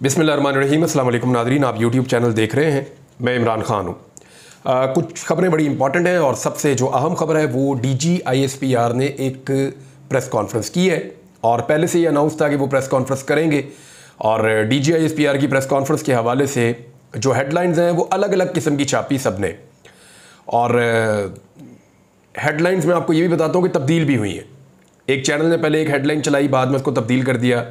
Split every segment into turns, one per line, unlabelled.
बिस्मिल्लाहिर्रहमानिर्रहीम। अस्सलाम वालेकुम नाज़रीन, आप यूट्यूब चैनल देख रहे हैं। मैं इमरान ख़ान हूँ। कुछ खबरें बड़ी इंपॉर्टेंट हैं और सबसे जो अहम खबर है वो DGISPR ने एक प्रेस कॉन्फ्रेंस की है और पहले से ही अनाउंस था कि वो प्रेस कॉन्फ्रेंस करेंगे। और DGISPR की प्रेस कॉन्फ्रेंस के हवाले से जो हेडलाइंस हैं वो अलग अलग किस्म की छापी सब ने। और हेडलाइंस में आपको ये भी बताता हूँ कि तब्दील भी हुई हैं। एक चैनल ने पहले एक हेडलाइन चलाई, बाद में उसको तब्दील कर दिया।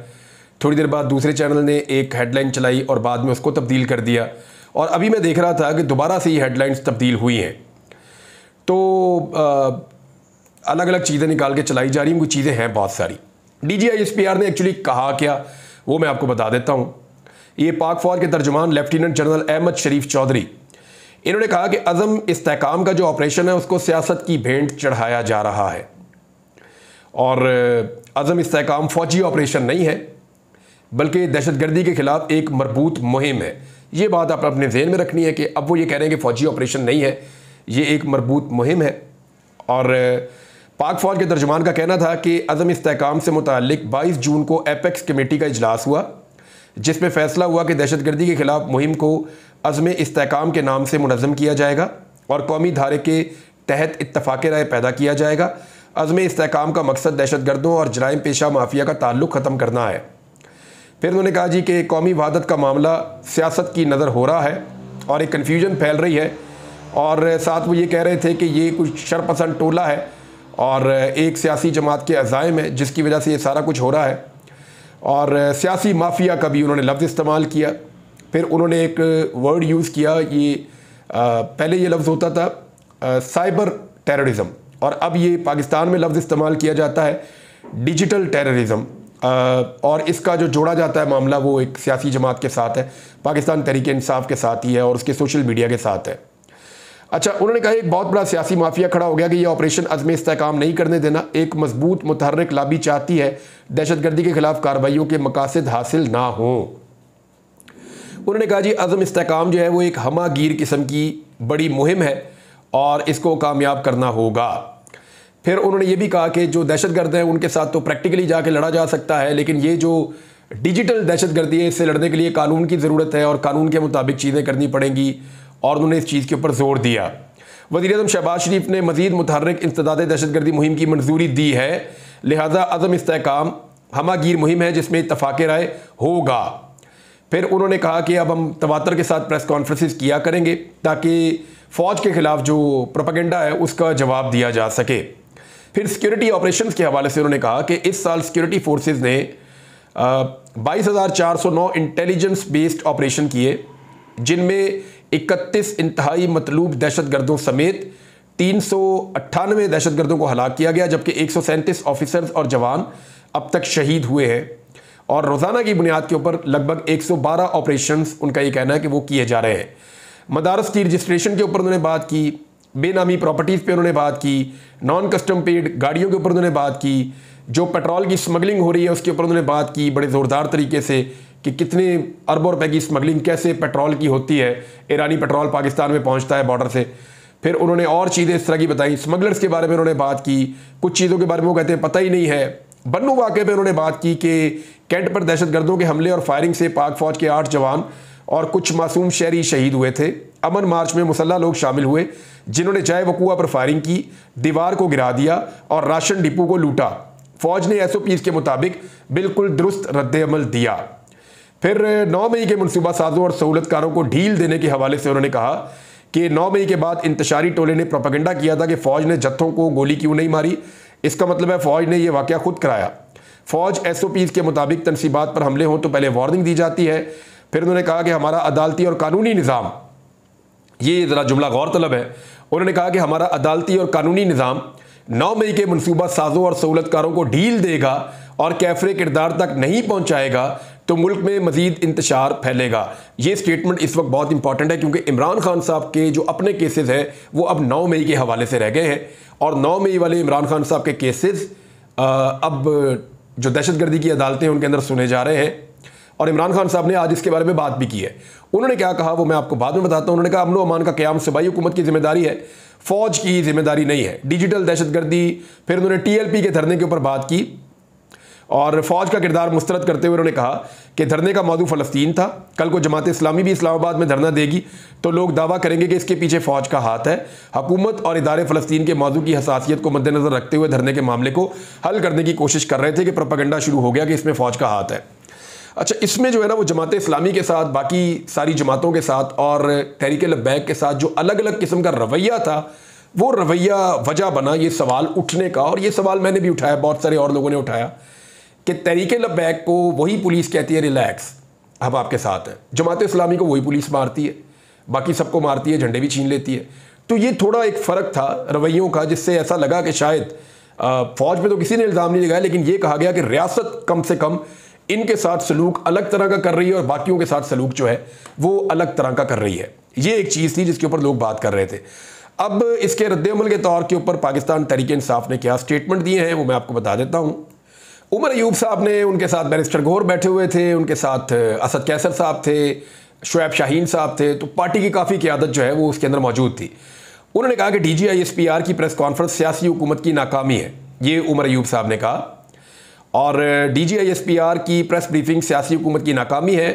थोड़ी देर बाद दूसरे चैनल ने एक हेडलाइन चलाई और बाद में उसको तब्दील कर दिया। और अभी मैं देख रहा था कि दोबारा से ये हेडलाइंस तब्दील हुई हैं। तो अलग अलग चीज़ें निकाल के चलाई जा रही हैं, कुछ चीज़ें हैं बहुत सारी। DGISPR ने एक्चुअली कहा क्या वो मैं आपको बता देता हूँ। ये पाक फ़ौज के तर्जुमान लेफ्टिनेंट जनरल अहमद शरीफ चौधरी, इन्होंने कहा कि अज़म इस्तेहकाम का जो ऑपरेशन है उसको सियासत की भेंट चढ़ाया जा रहा है और अज़म इस्तेहकाम फ़ौजी ऑपरेशन नहीं है बल्कि दहशतगर्दी के ख़िलाफ़ एक मरबूत मुहिम है। ये बात आप अपने जहन में रखनी है कि अब वो ये कह रहे हैं कि फ़ौजी ऑपरेशन नहीं है, ये एक मरबूत मुहिम है। और पाक फ़ौज के तर्जुमान का कहना था कि अज़म इस्तेहकाम से मुताल्लिक़ 22 जून को एपेक्स कमेटी का इजलास हुआ जिसमें फ़ैसला हुआ कि दहशतगर्दी के ख़िलाफ़ मुहिम को अज़म इस्तेहकाम के नाम से मुनज़्ज़म किया जाएगा और कौमी धारे के तहत इत्तफ़ाक़ राय पैदा किया जाएगा। अज़म इस्तेहकाम का मकसद दहशतगर्दों और जराइम पेशा माफिया का ताल्लुक़ ख़त्म करना है। फिर उन्होंने कहा जी कि कौमी वहादत का मामला सियासत की नज़र हो रहा है और एक कन्फ्यूजन फैल रही है। और साथ वो ये कह रहे थे कि ये कुछ शरपसंद टोला है और एक सियासी जमात के अज़ाइम है जिसकी वजह से ये सारा कुछ हो रहा है। और सियासी माफिया का भी उन्होंने लफ्ज़ इस्तेमाल किया। फिर उन्होंने एक वर्ड यूज़ किया, ये पहले ये लफ्ज़ होता था साइबर टेररिज्म और अब ये पाकिस्तान में लफ्ज़ इस्तेमाल किया जाता है डिजिटल टेररिज्म। और इसका जो जोड़ा जाता है मामला वो एक सियासी जमात के साथ है, पाकिस्तान तहरीक इंसाफ के साथ ही है और उसके सोशल मीडिया के साथ है। अच्छा, उन्होंने कहा एक बहुत बड़ा सियासी माफिया खड़ा हो गया कि ये ऑपरेशन अज़्म इस्तेहकाम नहीं करने देना। एक मजबूत मुतहर्रिक लाबी चाहती है दहशतगर्दी के खिलाफ कार्रवाइयों के मकासद हासिल ना हो। उन्होंने कहा जी अज़्म इस्तेहकाम जो है वो एक हमागीर किस्म की बड़ी मुहिम है और इसको कामयाब करना होगा। फिर उन्होंने ये भी कहा कि जो दहशतगर्द हैं उनके साथ तो प्रैक्टिकली जाके लड़ा जा सकता है, लेकिन ये जो डिजिटल दहशतगर्दी है इससे लड़ने के लिए कानून की ज़रूरत है और कानून के मुताबिक चीज़ें करनी पड़ेंगी। और उन्होंने इस चीज़ के ऊपर जोर दिया। वज़ीर-ए-आज़म शहबाज शरीफ ने मज़ीद मुतहर्रिक इंसदाद दहशतगर्दी मुहिम की मंजूरी दी है, लिहाजा अज़म इस्तेहकाम हमागीर मुहिम है जिसमें इत्तफ़ाक़ राय होगा। फिर उन्होंने कहा कि अब हम तवातर के साथ प्रेस कॉन्फ्रेंसेस किया करेंगे ताकि फ़ौज के ख़िलाफ़ जो प्रोपेगेंडा है उसका जवाब दिया जा सके। फिर सिक्योरिटी ऑपरेशंस के हवाले से उन्होंने कहा कि इस साल सिक्योरिटी फोर्सेस ने 22,409 इंटेलिजेंस बेस्ड ऑपरेशन किए जिनमें 31 इंतहाई मतलूब दहशतगर्दों समेत 398 दहशतगर्दों को हलाक किया गया, जबकि 137 ऑफिसर्स और जवान अब तक शहीद हुए हैं। और रोज़ाना की बुनियाद के ऊपर लगभग 112 ऑपरेशंस उनका ये कहना है कि वो किए जा रहे हैं। मदारस की रजिस्ट्रेशन के ऊपर उन्होंने बात की, बेनामी प्रॉपर्टीज़ पे उन्होंने बात की, नॉन कस्टम पेड गाड़ियों के ऊपर उन्होंने बात की, जो पेट्रोल की स्मगलिंग हो रही है उसके ऊपर उन्होंने बात की बड़े ज़ोरदार तरीके से कि कितने अरबों रुपए की स्मगलिंग कैसे पेट्रोल की होती है, ईरानी पेट्रोल पाकिस्तान में पहुंचता है बॉर्डर से। फिर उन्होंने और चीज़ें इस तरह की बताई। स्मगलर्स के बारे में उन्होंने बात की, कुछ चीज़ों के बारे में वो कहते हैं पता ही नहीं है। बन्नू वाक़े पे उन्होंने बात की कि कैंट पर दहशतगर्दों के हमले और फायरिंग से पाक फ़ौज के 8 जवान और कुछ मासूम शहरी शहीद हुए थे। अमन मार्च में मुसल्लह लोग शामिल हुए जिन्होंने जाए वकूआ पर फायरिंग की, दीवार को गिरा दिया और राशन डिपो को लूटा। फ़ौज ने SOPs के मुताबिक बिल्कुल दुरुस्त रद्द-ए-अमल दिया। फिर 9 मई के मनसूबा साजों और सहूलतकारों को ढील देने के हवाले से उन्होंने कहा कि 9 मई के बाद इंतशारी टोले ने प्रोपेगेंडा किया था कि फ़ौज ने जत्थों को गोली क्यों नहीं मारी। इसका मतलब है फ़ौज ने यह वाक़या खुद कराया। फ़ौज SOPs के मुताबिक तनसीबात पर हमले हों तो पहले वार्निंग दी जाती है। फिर उन्होंने कहा कि हमारा अदालती और कानूनी निज़ाम, ये ज़रा जुमला गौरतलब है, उन्होंने कहा कि हमारा अदालती और कानूनी निज़ाम 9 मई के मनसूबा साजों और सहूलतकारों को ढील देगा और कैफरे किरदार तक नहीं पहुंचाएगा तो मुल्क में मजीद इंतशार फैलेगा। ये स्टेटमेंट इस वक्त बहुत इंपॉर्टेंट है क्योंकि इमरान खान साहब के जो अपने केसेस हैं वो अब 9 मई के हवाले से रह गए हैं और 9 मई वाले इमरान खान साहब के केसेस अब जो दहशतगर्दी की अदालतें हैं उनके अंदर सुने जा रहे हैं। और इमरान खान साहब ने आज इसके बारे में बात भी की है। उन्होंने क्या कहा वो मैं आपको बाद में बताता हूँ। उन्होंने कहा अमन व अमान का क़याम सूबाई हुकूमत की जिम्मेदारी है, फ़ौज की जिम्मेदारी नहीं है। डिजिटल दहशतगर्दी, फिर उन्होंने TLP के धरने के ऊपर बात की और फौज का किरदार मुस्तरद करते हुए उन्होंने कहा कि धरने का मौजू फ़लस्तीन था। कल को जमात इस्लामी भी इस्लामाबाद में धरना देगी तो लोग दावा करेंगे कि इसके पीछे फ़ौज का हाथ है। हुकूमत और इदारे फ़लस्तीन के मौजू की हसासियत को मद्देनज़र रखते हुए धरने के मामले को हल करने की कोशिश कर रहे थे कि प्रोपेगेंडा शुरू हो गया कि इसमें फ़ौज का हाथ है। अच्छा, इसमें जो है ना वो जमात इस्लामी के साथ, बाकी सारी जमातों के साथ और तहरीक लब्बैक के साथ जो अलग अलग किस्म का रवैया था, वो रवैया वजह बना ये सवाल उठने का। और ये सवाल मैंने भी उठाया, बहुत सारे और लोगों ने उठाया कि तहरीक लब्बैक को वही पुलिस कहती है रिलैक्स, हम आपके साथ हैं। जमात इस्लामी को वही पुलिस मारती है, बाकी सबको मारती है, झंडे भी छीन लेती है। तो ये थोड़ा एक फ़र्क था रवैयों का, जिससे ऐसा लगा कि शायद फ़ौज पे तो किसी ने इल्ज़ाम नहीं लगाया, लेकिन ये कहा गया कि रियासत कम से कम इनके साथ सलूक अलग तरह का कर रही है और बाकियों के साथ सलूक जो है वो अलग तरह का कर रही है। ये एक चीज़ थी जिसके ऊपर लोग बात कर रहे थे। अब इसके रद्द-ए-अमल के तौर के ऊपर पाकिस्तान तहरीक इंसाफ ने क्या स्टेटमेंट दिए हैं वो मैं आपको बता देता हूँ। उमर अयूब साहब ने, उनके साथ बैरिस्टर गौहर बैठे हुए थे, उनके साथ असद कैसर साहब थे, शुएब शाहीन साहब थे, तो पार्टी की काफ़ी क़यादत जो है वो उसके अंदर मौजूद थी। उन्होंने कहा कि DGISPR की प्रेस कॉन्फ्रेंस सियासी हुकूमत की नाकामी है, ये उमर अयूब साहब ने कहा। और DGISPR की प्रेस ब्रीफिंग सियासी हुकूमत की नाकामी है।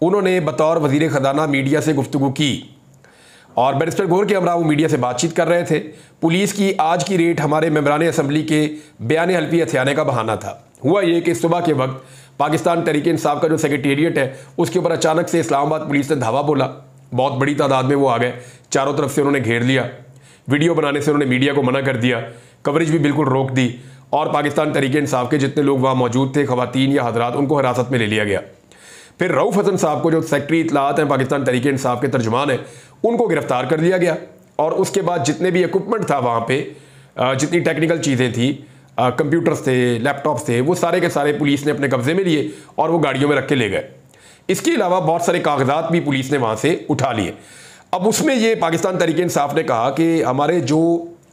उन्होंने बतौर वज़ीर ख़जाना मीडिया से गुफ्तगू की और बैरिस्टर गौहर के हमरा वो मीडिया से बातचीत कर रहे थे। पुलिस की आज की रेट हमारे मेंबरान असम्बली के बयान हल्फी हथियाने का बहाना था। हुआ ये कि सुबह के वक्त पाकिस्तान तहरीक इंसाफ का जो सेक्रेटेरिएट है उसके ऊपर अचानक से इस्लामाबाद पुलिस ने धावा बोला। बहुत बड़ी तादाद में वो आ गए, चारों तरफ से उन्होंने घेर लिया, वीडियो बनाने से उन्होंने मीडिया को मना कर दिया, कवरेज भी बिल्कुल रोक दी और पाकिस्तान तहरीक इंसाफ के जितने लोग वहाँ मौजूद थे, ख़वातीन या हजरात, उनको हिरासत में ले लिया गया। फिर रऊफ़ हसन साहब को, जो सेक्रेटरी इत्तलात हैं पाकिस्तान तहरीक इंसाफ के तर्जुमान हैं, उनको गिरफ्तार कर लिया गया। और उसके बाद जितने भी इक्विपमेंट था वहाँ पे, जितनी टेक्निकल चीज़ें थी, कंप्यूटर्स थे, लैपटॉप्स थे, वो सारे के सारे पुलिस ने अपने कब्जे में लिए और वो गाड़ियों में रख के ले गए। इसके अलावा बहुत सारे कागजात भी पुलिस ने वहाँ से उठा लिए। अब उसमें ये पाकिस्तान तहरीक इंसाफ ने कहा कि हमारे जो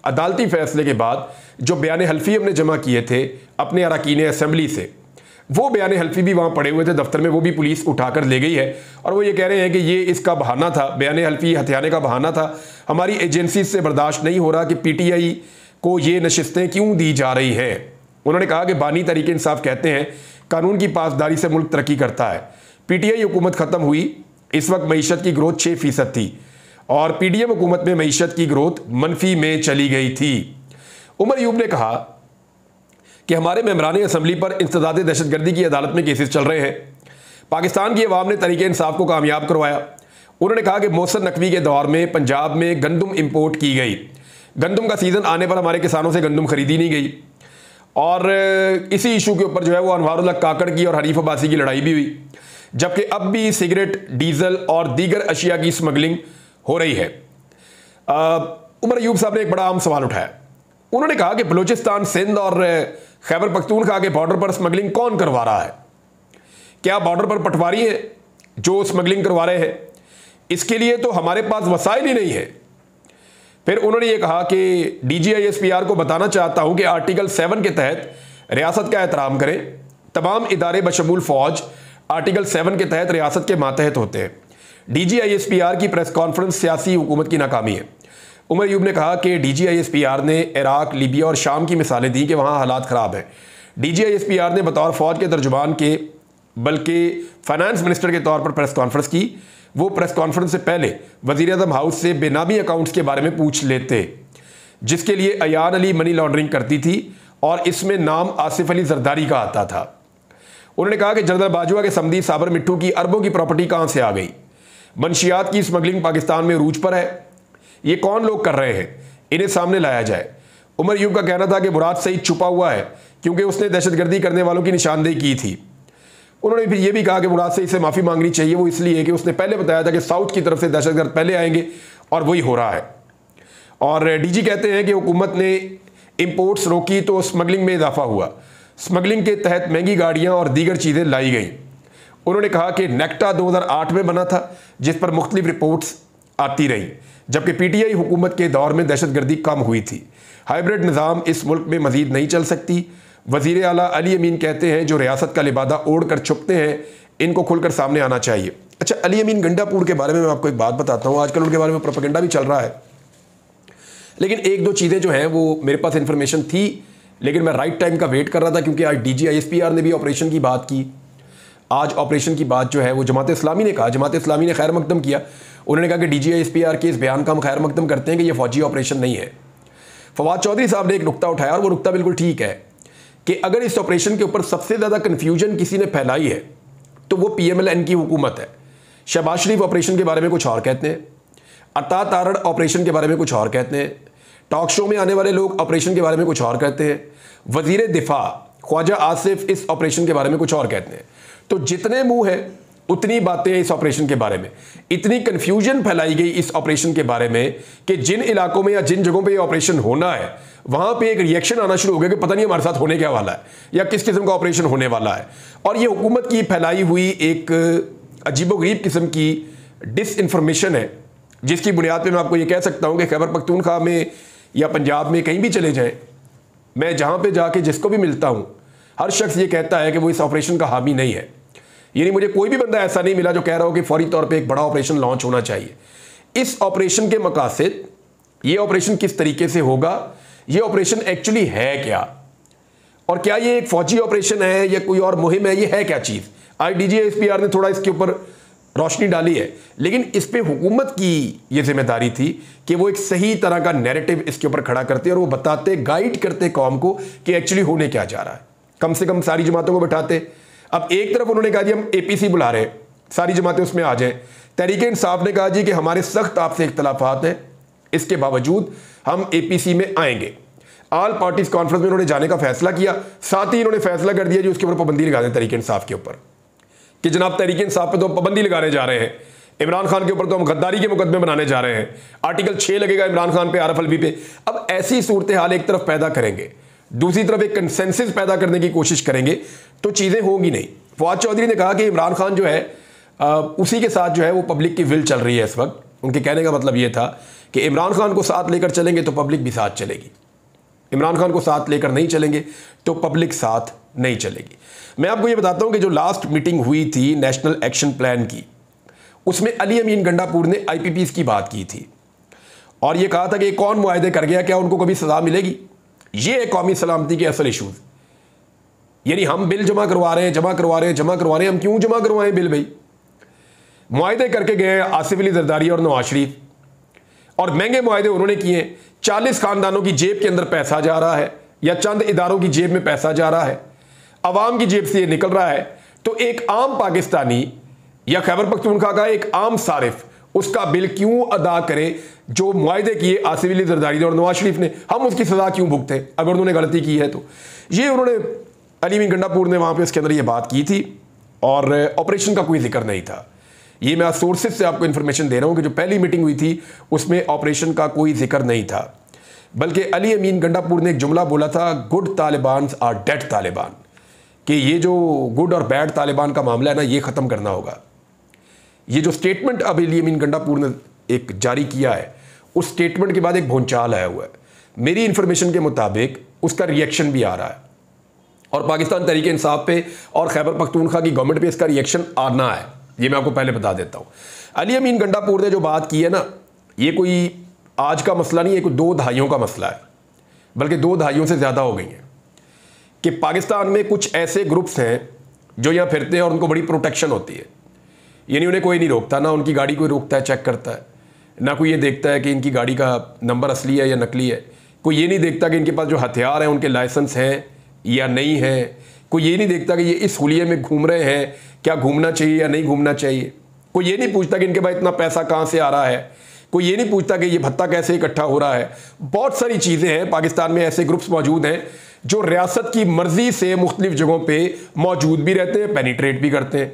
अदालती फैसले के बाद जो बयान हल्फी हमने जमा किए थे अपने अरकान असम्बली से, वो बयान हल्फी भी वहाँ पड़े हुए थे दफ्तर में, वो भी पुलिस उठाकर ले गई है। और वो ये कह रहे हैं कि ये इसका बहाना था, बयान हल्फी हथियाने का बहाना था। हमारी एजेंसी से बर्दाश्त नहीं हो रहा कि PTI को ये नशिस्तें क्यों दी जा रही हैं। उन्होंने कहा कि बानी तहरीक इंसाफ कहते हैं कानून की पासदारी से मुल्क तरक्की करता है। PTI हुकूमत ख़त्म हुई, इस वक्त मईशत की ग्रोथ 6% थी और PDM हुकूमत में मईशत की ग्रोथ मनफी में चली गई थी। उमर अयूब ने कहा कि हमारे मेंबरान असम्बली पर इंसदाद दहशतगर्दी की अदालत में केसेस चल रहे हैं। पाकिस्तान की अवाम ने तहरीक इंसाफ को कामयाब करवाया। उन्होंने कहा कि मोहसिन नकवी के दौर में पंजाब में गंदम इंपोर्ट की गई, गंदम का सीज़न आने पर हमारे किसानों से गंदम खरीदी नहीं गई और इसी इशू के ऊपर जो है वो अनवारुल हक काकड़ की और हनीफ अब्बासी की लड़ाई भी हुई। जबकि अब भी सिगरेट, डीजल और दीगर अशिया की स्मगलिंग हो रही है। उमर अयूब साहब ने एक बड़ा आम सवाल उठाया। उन्होंने कहा कि बलूचिस्तान, सिंध और खैबर पख्तूनख्वा के बॉर्डर पर स्मगलिंग कौन करवा रहा है? क्या बॉर्डर पर पटवारी हैं जो स्मगलिंग करवा रहे हैं? इसके लिए तो हमारे पास वसाइल ही नहीं है। फिर उन्होंने ये कहा कि DGISPR को बताना चाहता हूं कि आर्टिकल 7 के तहत रियासत का एहतराम करें। तमाम इदारे बशमूल फौज आर्टिकल 7 के तहत रियासत के मातहत होते हैं। DGISPR की प्रेस कॉन्फ्रेंस सियासी हुकूमत की नाकामी है। उमर अयूब ने कहा कि DGISPR ने इराक, लीबिया और शाम की मिसालें दी कि वहाँ हालात ख़राब हैं। DGISPR ने बतौर फ़ौज के तर्जुमान के बल्कि फाइनेंस मिनिस्टर के तौर पर प्रेस कॉन्फ्रेंस की। वो प्रेस कॉन्फ्रेंस से पहले वज़ीर-ए-आज़म हाउस से बेनामी अकाउंट्स के बारे में पूछ लेते, जिसके लिए अयान अली मनी लॉन्ड्रिंग करती थी और इसमें नाम आसिफ अली जरदारी का आता था। उन्होंने कहा कि जनरल बाजवा के समधी साबर मिट्टू की अरबों की प्रॉपर्टी कहाँ से आ गई? मनशियात की स्मगलिंग पाकिस्तान में रूज पर है। ये कौन लोग कर रहे हैं? इन्हें सामने लाया जाए। उमर अयूब का कहना था कि मुराद सईद छुपा हुआ है क्योंकि उसने दहशतगर्दी करने वालों की निशानदेही की थी। उन्होंने फिर यह भी कहा कि मुराद सईद से माफ़ी मांगनी चाहिए, वो इसलिए कि उसने पहले बताया था कि साउथ की तरफ से दहशतगर्द पहले आएंगे और वही हो रहा है। और DG कहते हैं कि हुकूमत ने इम्पोर्ट्स रोकी तो स्मगलिंग में इजाफा हुआ। स्मगलिंग के तहत महंगी गाड़ियाँ और दीगर चीज़ें लाई गई। उन्होंने कहा कि नेक्टा 2008 में बना था जिस पर मुख्तलिफ रिपोर्ट्स आती रही, जबकि PTI हुकूमत के दौर में दहशतगर्दी कम हुई थी। हाइब्रिड निज़ाम इस मुल्क में मजीद नहीं चल सकती। वज़ीर आला अली अमीन कहते हैं जो रियासत का लिबादा ओढ़ कर छुपते हैं इनको खुलकर सामने आना चाहिए। अच्छा, अली अमीन गंडापुर के बारे में मैं आपको एक बात बताता हूँ। आजकल उनके बारे में प्रोपेगेंडा भी चल रहा है, लेकिन एक दो चीज़ें जो हैं वो मेरे पास इंफॉर्मेशन थी लेकिन मैं राइट टाइम का वेट कर रहा था, क्योंकि आज DGISPR ने भी ऑपरेशन की बात की। आज ऑपरेशन की बात जो है वो जमात इस्लामी ने कहा, जमात इस्लामी ने खैर मकदम किया। उन्होंने कहा कि DGISPR के इस बयान का हम खैर मकदम करते हैं कि ये फौजी ऑपरेशन नहीं है। फवाद चौधरी साहब ने एक नुक्ता उठाया और वो नुक्ता बिल्कुल ठीक है कि अगर इस ऑपरेशन के ऊपर सबसे ज़्यादा कन्फ्यूजन किसी ने फैलाई है तो वो PMLN की हुकूमत है। शहबाज शरीफ ऑपरेशन के बारे में कुछ और कहते हैं, अता तारड़ ऑपरेशन के बारे में कुछ और कहते हैं, टॉक शो में आने वाले लोग ऑपरेशन के बारे में कुछ और कहते हैं, वजीर दिफा ख्वाजा आसिफ इस ऑपरेशन के बारे में कुछ और कहते हैं। तो जितने मुंह है उतनी बातें इस ऑपरेशन के बारे में। इतनी कन्फ्यूजन फैलाई गई इस ऑपरेशन के बारे में कि जिन इलाकों में या जिन जगहों पे ये ऑपरेशन होना है वहां पे एक रिएक्शन आना शुरू हो गया कि पता नहीं हमारे साथ होने क्या वाला है या किस किस्म का ऑपरेशन होने वाला है। और ये हुकूमत की फैलाई हुई एक अजीबोगरीब किस्म की डिस इन्फॉर्मेशन है, जिसकी बुनियाद पर मैं आपको ये कह सकता हूँ कि खैबर पख्तूनख्वा में या पंजाब में कहीं भी चले जाएं, मैं जहाँ पे जाके जिसको भी मिलता हूँ हर शख्स ये कहता है कि वो इस ऑपरेशन का हामी नहीं है। यानी मुझे कोई भी बंदा ऐसा नहीं मिला जो कह रहा हो कि फौरी तौर पे एक बड़ा ऑपरेशन लॉन्च होना चाहिए। इस ऑपरेशन के मकासद, ये ऑपरेशन किस तरीके से होगा, ये ऑपरेशन एक्चुअली है क्या, और क्या ये एक फौजी ऑपरेशन है या कोई और मुहिम है, ये है क्या चीज़। आज DGISPR ने थोड़ा इसके ऊपर रोशनी डाली है, लेकिन इस पे हुकूमत की ये जिम्मेदारी थी कि वो एक सही तरह का नैरेटिव इसके ऊपर खड़ा करते और वो बताते, गाइड करते कौम को कि एक्चुअली होने क्या जा रहा है। कम से कम सारी जमातों को बैठाते। अब एक तरफ उन्होंने कहा जी हम APC बुला रहे हैं, सारी जमातें उसमें आ जाएं। तहरीक इंसाफ ने कहा जी कि हमारे सख्त आपसे इख्तलाफात हैं, इसके बावजूद हम APC में आएंगे। ऑल पार्टीज कॉन्फ्रेंस में उन्होंने जाने का फैसला किया। साथ ही इन्होंने फैसला कर दिया जी उसके ऊपर पाबंदी लगा दें तहरीक इंसाफ के ऊपर, कि जनाब तहरीक इंसाफ पे तो पाबंदी लगाने जा रहे हैं, इमरान खान के ऊपर तो हम गद्दारी के मुकदमे बनाने जा रहे हैं, आर्टिकल 6 लगेगा इमरान खान पे, आरफ अलवी पे। अब ऐसी सूरत हाल एक तरफ पैदा करेंगे, दूसरी तरफ एक कंसेंसस पैदा करने की कोशिश करेंगे, तो चीज़ें होंगी नहीं। फवाद चौधरी ने कहा कि इमरान खान जो है उसी के साथ जो है वो पब्लिक की विल चल रही है इस वक्त। उनके कहने का मतलब ये था कि इमरान खान को साथ लेकर चलेंगे तो पब्लिक भी साथ चलेगी, इमरान खान को साथ लेकर नहीं चलेंगे तो पब्लिक साथ नहीं चलेगी। मैं आपको ये बताता हूँ कि जो लास्ट मीटिंग हुई थी नेशनल एक्शन प्लान की, उसमें अली अमीन गंडापुर ने IPPs की बात की थी और ये कहा था कि कौन मुआहदे कर गया, क्या उनको कभी सजा मिलेगी। ये है कौमी सलामती के असल इशूज़। यानी हम बिल जमा करवा रहे हैं, हम क्यों जमा करवाएं बिल भाई। मुआहदे करके गए आसिफ अली जरदारी और नवाज शरीफ, और महंगे मुआहदे उन्होंने किए। 40 खानदानों की जेब के अंदर पैसा जा रहा है या चंद इदारों की जेब में पैसा जा रहा है, अवाम की जेब से ये निकल रहा है। तो एक आम पाकिस्तानी या खैबर पख्तूनख्वा का एक आम सारिफ उसका बिल क्यों अदा करे जो मुआहदे किए आसिफ अली जरदारी और नवाज शरीफ ने, हम उसकी सजा क्यों भुगते अगर उन्होंने गलती की है। तो ये उन्होंने अली अमीन गंडापुर ने वहाँ पे उसके अंदर ये बात की थी और ऑपरेशन का कोई जिक्र नहीं था। ये मैं सोर्सेज से आपको इन्फॉर्मेशन दे रहा हूँ कि जो पहली मीटिंग हुई थी उसमें ऑपरेशन का कोई जिक्र नहीं था, बल्कि अली अमीन गंडापुर ने एक जुमला बोला था, good Taliban are dead Taliban, कि ये जो गुड और बैड तालिबान का मामला है ना, ये ख़त्म करना होगा। ये जो स्टेटमेंट अब अली अमीन गंडापुर ने एक जारी किया है, उस स्टेटमेंट के बाद एक भूंचाल आया हुआ है। मेरी इन्फॉर्मेशन के मुताबिक उसका रिएक्शन भी आ रहा है और पाकिस्तान तहरीक इंसाफ पे और खैबर पख्तूनख्वा की गवर्नमेंट पे इसका रिएक्शन आना है। ये मैं आपको पहले बता देता हूँ। अली अमीन गंडापुर ने जो बात की है ना, ये कोई आज का मसला नहीं है, कोई 2 दहाइयों का मसला है, बल्कि 2 दहाइयों से ज़्यादा हो गई हैं कि पाकिस्तान में कुछ ऐसे ग्रुप्स हैं जो यहाँ फिरते हैं और उनको बड़ी प्रोटेक्शन होती है। यानी उन्हें कोई नहीं रोकता, ना उनकी गाड़ी कोई रोकता है, चेक करता है, ना कोई ये देखता है कि इनकी गाड़ी का नंबर असली है या नकली है, कोई ये नहीं देखता कि इनके पास जो हथियार हैं उनके लाइसेंस हैं या नहीं है, कोई ये नहीं देखता कि ये इस हुलिये में घूम रहे हैं, क्या घूमना चाहिए या नहीं घूमना चाहिए, कोई ये नहीं पूछता कि इनके पास इतना पैसा कहाँ से आ रहा है, कोई ये नहीं पूछता कि ये भत्ता कैसे इकट्ठा हो रहा है। बहुत सारी चीज़ें हैं, पाकिस्तान में ऐसे ग्रुप्स मौजूद हैं जो रियासत की मर्जी से मुख्तलिफ जगहों पर मौजूद भी रहते हैं, पेनिट्रेट भी करते हैं,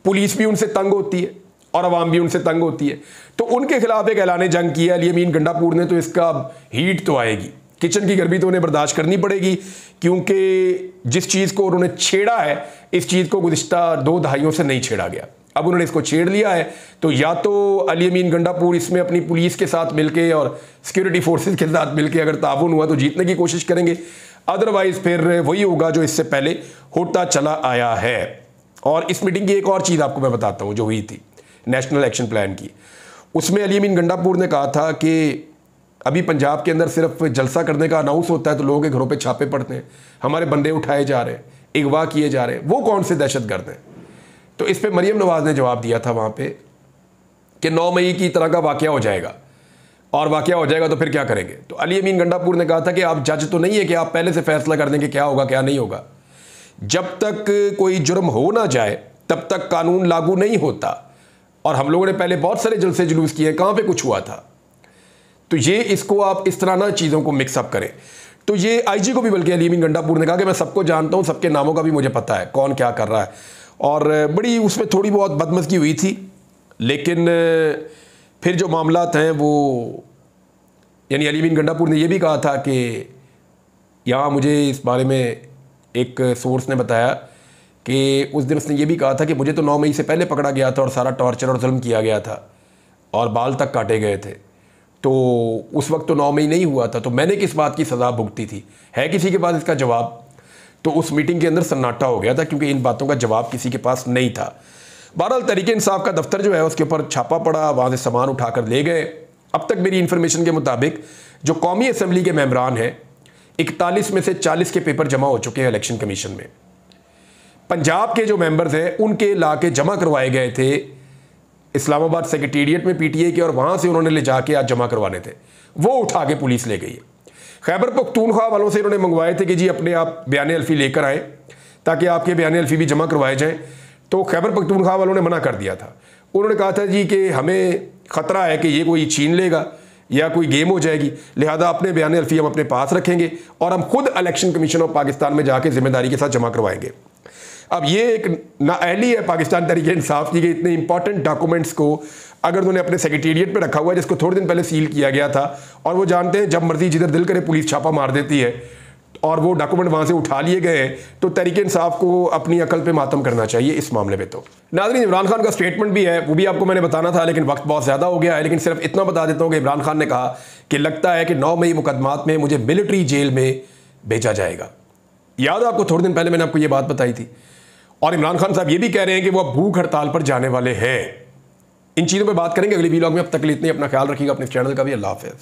पुलिस भी उनसे तंग होती है और अवाम भी उनसे तंग होती है। तो उनके खिलाफ एक ऐलान जंग किया अली अमीन गंडापुर ने। तो इसका हीट तो आएगी, किचन की गर्मी तो उन्हें बर्दाश्त करनी पड़ेगी, क्योंकि जिस चीज़ को उन्होंने छेड़ा है, इस चीज़ को गुज़िश्ता 2 दहाइयों से नहीं छेड़ा गया। अब उन्होंने इसको छेड़ लिया है, तो या तो अली अमीन गंडापुर इसमें अपनी पुलिस के साथ मिलके और सिक्योरिटी फोर्सेस के साथ मिलके अगर ताउन हुआ तो जीतने की कोशिश करेंगे, अदरवाइज फिर वही होगा जो इससे पहले होता चला आया है। और इस मीटिंग की एक और चीज़ आपको मैं बताता हूँ जो हुई थी नेशनल एक्शन प्लान की। उसमें अली अमीन गंडापुर ने कहा था कि अभी पंजाब के अंदर सिर्फ जलसा करने का अनाउंस होता है तो लोगों के घरों पे छापे पड़ते हैं, हमारे बंदे उठाए जा रहे हैं, अगवा किए जा रहे हैं। वो कौन से दहशतगर्द हैं? तो इस पर मरीम नवाज ने जवाब दिया था वहाँ पे कि 9 मई की तरह का वाक़या हो जाएगा, और वाक़या हो जाएगा तो फिर क्या करेंगे? तो अली अमीन गंडापुर ने कहा था कि आप जज तो नहीं है कि आप पहले से फैसला कर दें कि क्या होगा क्या नहीं होगा। जब तक कोई जुर्म हो ना जाए तब तक कानून लागू नहीं होता। और हम लोगों ने पहले बहुत सारे जलसे जुलूस किए, कहाँ पे कुछ हुआ था? तो ये इसको आप इस तरह ना चीज़ों को मिक्सअप करें। तो ये आईजी को भी बल्कि अली अमीन गंडापुर ने कहा कि मैं सबको जानता हूँ, सबके नामों का भी मुझे पता है कौन क्या कर रहा है। और बड़ी उसमें थोड़ी बहुत बदमज़गी हुई थी, लेकिन फिर जो मामलात हैं वो, यानी अली अमीन गंडापुर ने यह भी कहा था कि यहाँ मुझे इस बारे में एक सोर्स ने बताया कि उस दिन उसने ये भी कहा था कि मुझे तो 9 मई से पहले पकड़ा गया था और सारा टॉर्चर और जुल्म किया गया था और बाल तक काटे गए थे, तो उस वक्त तो 9 मई नहीं हुआ था, तो मैंने किस बात की सज़ा भुगती थी? है किसी के पास इसका जवाब? तो उस मीटिंग के अंदर सन्नाटा हो गया था क्योंकि इन बातों का जवाब किसी के पास नहीं था। बहरहाल तहरीक इंसाफ का दफ्तर जो है उसके ऊपर छापा पड़ा, वहाँ से सामान उठाकर ले गए। अब तक मेरी इन्फॉर्मेशन के मुताबिक जो कौमी असम्बली के मेंबरान हैं 41 में से 40 के पेपर जमा हो चुके हैं इलेक्शन कमीशन में। पंजाब के जो मेंबर्स हैं उनके ला के जमा करवाए गए थे इस्लामाबाद सेक्रेटेरिएट में पीटीए के, और वहाँ से उन्होंने ले जाके आज जमा करवाने थे, वो उठा के पुलिस ले गई है। खैबर पख्तूनख्वा वालों से इन्होंने मंगवाए थे कि जी अपने आप बयान अल्फी लेकर आए ताकि आपके बयान अल्फी भी जमा करवाए जाएँ, तो खैबर पख्तूनख्वा वालों ने मना कर दिया था। उन्होंने कहा था जी कि हमें ख़तरा है कि ये कोई छीन लेगा या कोई गेम हो जाएगी, लिहाजा अपने बयान अल्फी हम अपने पास रखेंगे और हम खुद इलेक्शन कमीशन ऑफ पाकिस्तान में जाके जिम्मेदारी के साथ जमा करवाएंगे। अब ये एक नाअहली है पाकिस्तान तहरीक इंसाफ की कि इतने इंपॉर्टेंट डॉक्यूमेंट्स को अगर उन्होंने अपने सेक्रेटेरिएट पे रखा हुआ है जिसको थोड़े दिन पहले सील किया गया था, और वो जानते हैं जब मर्जी जिधर दिल करे पुलिस छापा मार देती है, और वो डॉक्यूमेंट वहाँ से उठा लिए गए हैं, तो तहरीक इंसाफ को अपनी अकल पे मातम करना चाहिए इस मामले में। तो नाज़रीन, इमरान खान का स्टेटमेंट भी है, वो भी आपको मैंने बताना था लेकिन वक्त बहुत ज़्यादा हो गया है, लेकिन सिर्फ इतना बता देता हूँ कि इमरान खान ने कहा कि लगता है कि 9 मई मुकदमात में मुझे मिलिट्री जेल में भेजा जाएगा। याद है आपको, थोड़े दिन पहले मैंने आपको ये बात बताई थी। और इमरान खान साहब ये भी कह रहे हैं कि वो अब भूख हड़ताल पर जाने वाले हैं। इन चीज़ों पर बात करेंगे अगली वीलॉग में। अब तक के लिए इतने, अपना ख्याल रखिएगा, अपने चैनल का भी। अल्लाह हाफ़िज़।